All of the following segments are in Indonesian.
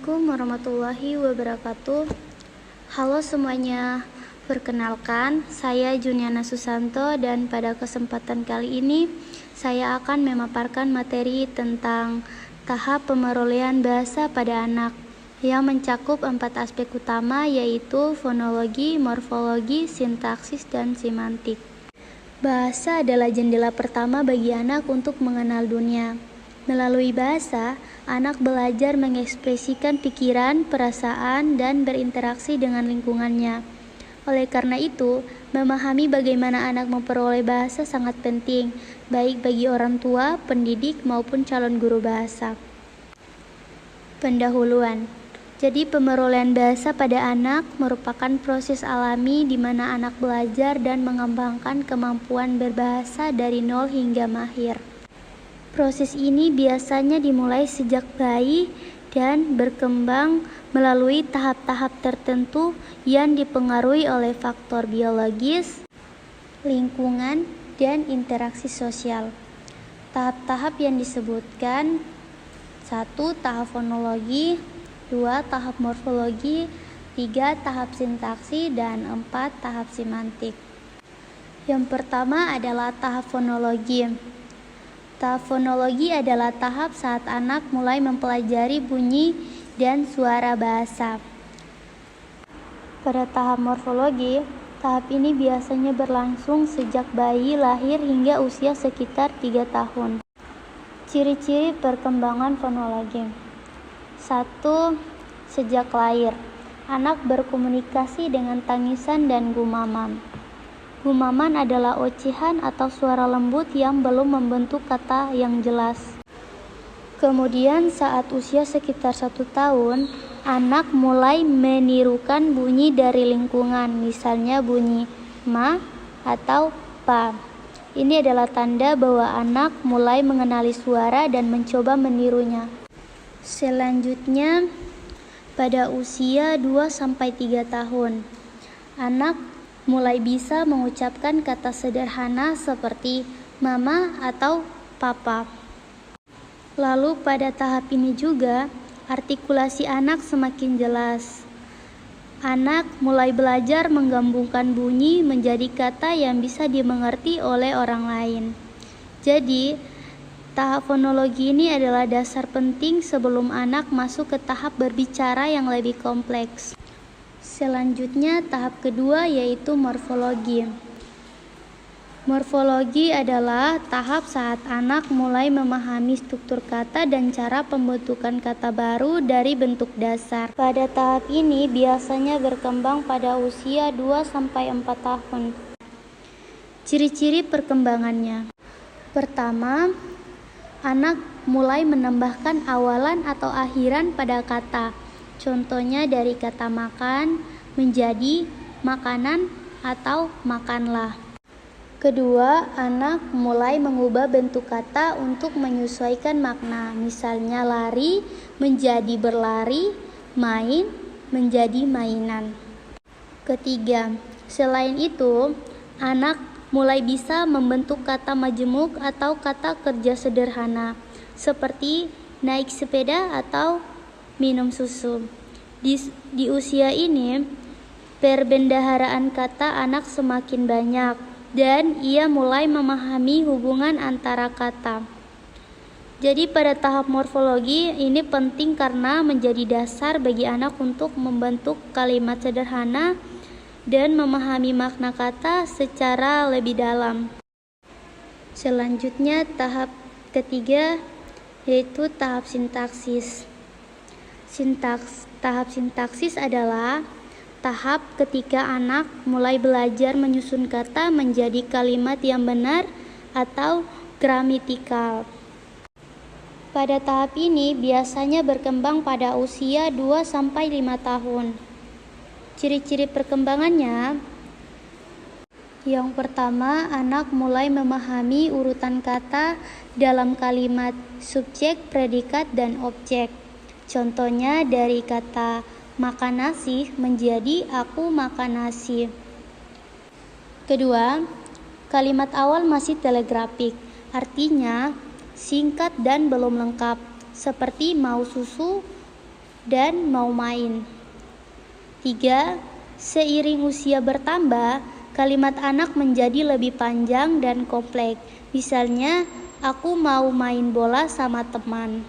Assalamualaikum warahmatullahi wabarakatuh. Halo semuanya, perkenalkan saya Juniana Susanto dan pada kesempatan kali ini saya akan memaparkan materi tentang tahap pemerolehan bahasa pada anak yang mencakup 4 aspek utama, yaitu fonologi, morfologi, sintaksis, dan semantik. Bahasa adalah jendela pertama bagi anak untuk mengenal dunia. Melalui bahasa, anak belajar mengekspresikan pikiran, perasaan, dan berinteraksi dengan lingkungannya. Oleh karena itu, memahami bagaimana anak memperoleh bahasa sangat penting, baik bagi orang tua, pendidik, maupun calon guru bahasa. Pendahuluan. Jadi, pemerolehan bahasa pada anak merupakan proses alami di mana anak belajar dan mengembangkan kemampuan berbahasa dari nol hingga mahir. Proses ini biasanya dimulai sejak bayi dan berkembang melalui tahap-tahap tertentu yang dipengaruhi oleh faktor biologis, lingkungan, dan interaksi sosial. Tahap-tahap yang disebutkan: 1. Tahap fonologi, 2. Tahap morfologi, 3. Tahap sintaksi, dan 4. Tahap semantik. Yang pertama adalah tahap fonologi. Tahap fonologi adalah tahap saat anak mulai mempelajari bunyi dan suara bahasa. Pada tahap morfologi, tahap ini biasanya berlangsung sejak bayi lahir hingga usia sekitar 3 tahun. Ciri-ciri perkembangan fonologi. 1. Sejak lahir, anak berkomunikasi dengan tangisan dan gumaman. Gumaman adalah ocehan atau suara lembut yang belum membentuk kata yang jelas. Kemudian saat usia sekitar 1 tahun, anak mulai menirukan bunyi dari lingkungan, misalnya bunyi ma atau pa. Ini adalah tanda bahwa anak mulai mengenali suara dan mencoba menirunya. Selanjutnya, pada usia 2-3 tahun, anak mulai bisa mengucapkan kata sederhana seperti mama atau papa. Lalu pada tahap ini juga, artikulasi anak semakin jelas. Anak mulai belajar menggabungkan bunyi menjadi kata yang bisa dimengerti oleh orang lain. Jadi, tahap fonologi ini adalah dasar penting sebelum anak masuk ke tahap berbicara yang lebih kompleks. Selanjutnya, tahap kedua yaitu morfologi. Morfologi adalah tahap saat anak mulai memahami struktur kata dan cara pembentukan kata baru dari bentuk dasar. Pada tahap ini biasanya berkembang pada usia 2-4 tahun. Ciri-ciri perkembangannya. Pertama, anak mulai menambahkan awalan atau akhiran pada kata. Contohnya dari kata makan menjadi makanan atau makanlah. Kedua, anak mulai mengubah bentuk kata untuk menyesuaikan makna. Misalnya lari menjadi berlari, main menjadi mainan. Ketiga, selain itu, anak mulai bisa membentuk kata majemuk atau kata kerja sederhana, seperti naik sepeda atau minum susu. Di usia ini, perbendaharaan kata anak semakin banyak dan ia mulai memahami hubungan antara kata. Jadi pada tahap morfologi ini penting karena menjadi dasar bagi anak untuk membentuk kalimat sederhana dan memahami makna kata secara lebih dalam. Selanjutnya, tahap ketiga yaitu tahap sintaksis. Tahap sintaksis adalah tahap ketika anak mulai belajar menyusun kata menjadi kalimat yang benar atau gramatikal. Pada tahap ini biasanya berkembang pada usia 2-5 tahun. Ciri-ciri perkembangannya. Yang pertama, anak mulai memahami urutan kata dalam kalimat subjek, predikat, dan objek. Contohnya dari kata makan nasi menjadi aku makan nasi. Kedua, kalimat awal masih telegrafik, artinya singkat dan belum lengkap, seperti mau susu dan mau main. 3. Seiring usia bertambah, kalimat anak menjadi lebih panjang dan kompleks. Misalnya, aku mau main bola sama teman.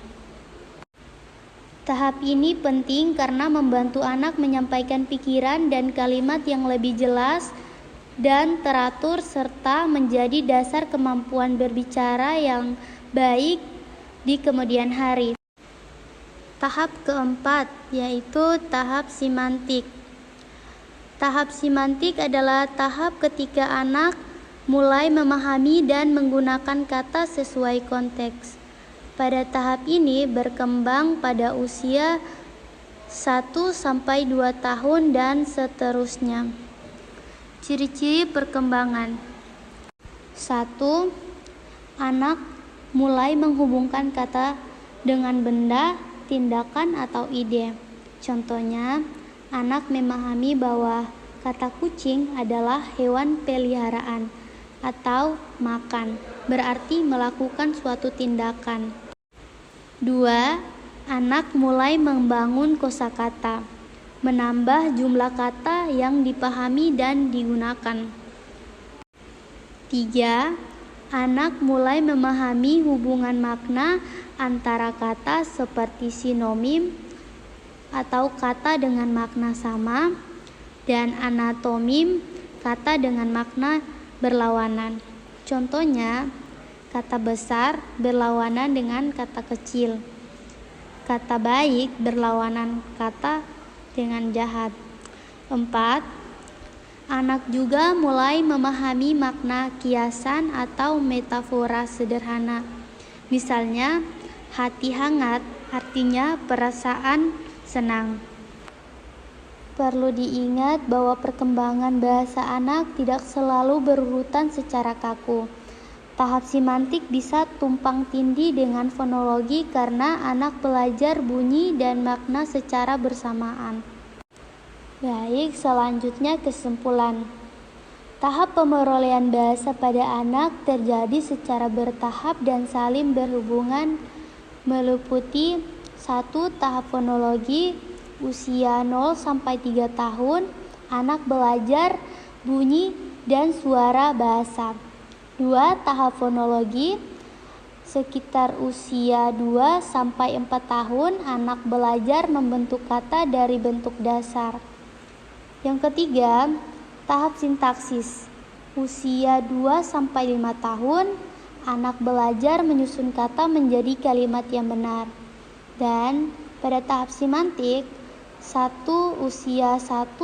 Tahap ini penting karena membantu anak menyampaikan pikiran dan kalimat yang lebih jelas dan teratur serta menjadi dasar kemampuan berbicara yang baik di kemudian hari. Tahap keempat yaitu tahap simantik. Tahap simantik adalah tahap ketika anak mulai memahami dan menggunakan kata sesuai konteks. Pada tahap ini berkembang pada usia 1-2 tahun dan seterusnya. Ciri-ciri perkembangan. 1. Anak mulai menghubungkan kata dengan benda, tindakan, atau ide. Contohnya, anak memahami bahwa kata kucing adalah hewan peliharaan atau makan, berarti melakukan suatu tindakan. 2. Anak mulai membangun kosakata, menambah jumlah kata yang dipahami dan digunakan. 3. Anak mulai memahami hubungan makna antara kata seperti sinonim atau kata dengan makna sama dan anatomim, kata dengan makna berlawanan. Contohnya, kata besar berlawanan dengan kata kecil. Kata baik berlawanan kata dengan jahat. 4. Anak juga mulai memahami makna kiasan atau metafora sederhana. Misalnya, hati hangat artinya perasaan senang. Perlu diingat bahwa perkembangan bahasa anak tidak selalu berurutan secara kaku. Tahap simantik bisa tumpang tindih dengan fonologi karena anak belajar bunyi dan makna secara bersamaan. Baik, selanjutnya kesimpulan. Tahap pemerolehan bahasa pada anak terjadi secara bertahap dan saling berhubungan meliputi 1. Tahap fonologi, usia 0-3 tahun, anak belajar bunyi dan suara bahasa. 2. Tahap fonologi, sekitar usia 2-4 tahun, anak belajar membentuk kata dari bentuk dasar. Yang ketiga, tahap sintaksis, usia 2-5 tahun, anak belajar menyusun kata menjadi kalimat yang benar. Dan pada tahap simantik, 1. Usia 1-2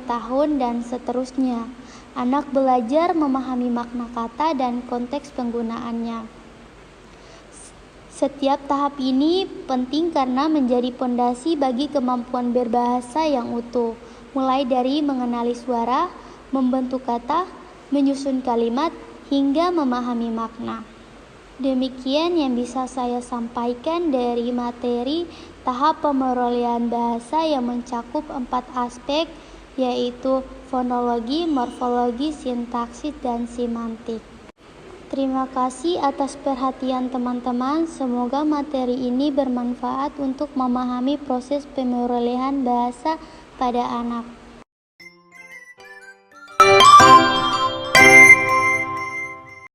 tahun dan seterusnya, anak belajar memahami makna kata dan konteks penggunaannya. Setiap tahap ini penting karena menjadi pondasi bagi kemampuan berbahasa yang utuh, mulai dari mengenali suara, membentuk kata, menyusun kalimat, hingga memahami makna. Demikian yang bisa saya sampaikan dari materi tahap pemerolehan bahasa yang mencakup 4 aspek, yaitu fonologi, morfologi, sintaksis, dan simantik. Terima kasih atas perhatian teman-teman. Semoga materi ini bermanfaat untuk memahami proses pemerolehan bahasa pada anak.